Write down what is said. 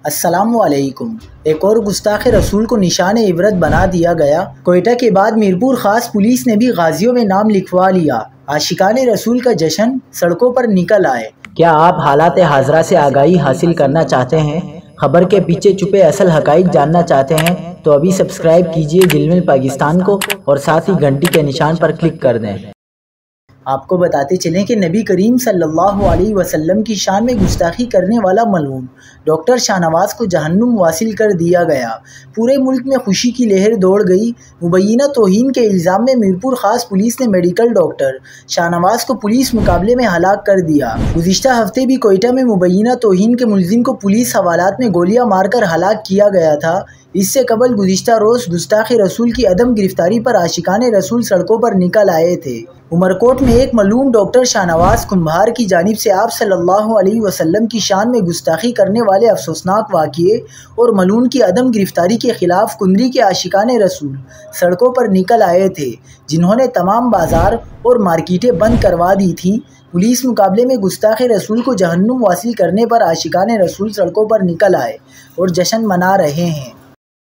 السلام علیکم۔ ایک اور گستاخ رسول کو نشان عبرت بنا دیا گیا۔ کوئٹہ کے بعد میرپور خاص پولیس نے بھی غازیوں میں نام لکھوا لیا۔ عاشقان رسول کا جشن، سڑکوں پر نکل آئے۔ کیا آپ حالات حاضرہ سے آگاہی حاصل کرنا چاہتے ہیں؟ خبر کے پیچھے چھپے اصل حقائق جاننا چاہتے ہیں تو ابھی سبسکرائب کیجئے دل مل پاکستان کو اور ساتھ ہی گھنٹی کے نشان پر کلک کر دیں۔ آپ کو بتاتے چلیں کہ نبی کریم صلی اللہ علیہ وسلم کی شان میں گستاخی کرنے والا ملعون ڈاکٹر شاہنواز کو جہنم واصل کر دیا گیا۔ پورے ملک میں خوشی کی لہر دوڑ گئی۔ مبینہ توہین کے الزام میں میرپور خاص پولیس نے میڈیکل ڈاکٹر شاہنواز کو پولیس مقابلے میں ہلاک کر دیا۔ گزشتہ ہفتے بھی کوئٹہ میں مبینہ توہین کے ملزم کو پولیس حوالات میں گولیاں مار کر ہلاک کیا گیا تھا۔ اس سے قبل گزشتہ روز گستاخ رسول کی عدم گرفتاری پر عاشقان رسول سڑکوں پر نکل آئے تھے۔ عمرکوٹ میں ایک ملعون ڈاکٹر شاہنواز کمبھار کی جانب سے آپ صلی اللہ علیہ وسلم کی شان میں گستاخی کرنے والے افسوسناک واقعے اور ملعون کی عدم گرفتاری کے خلاف کندری کے عاشقان رسول سڑکوں پر نکل آئے تھے، جنہوں نے تمام بازار اور مارکیٹیں بند کروا دی تھیں۔ پولیس مقابلے میں گستاخ رسول کو جہنم واصل کرنے پر عاشقان رسول سڑکوں پر نکل آئے اور جشن منا رہے ہیں۔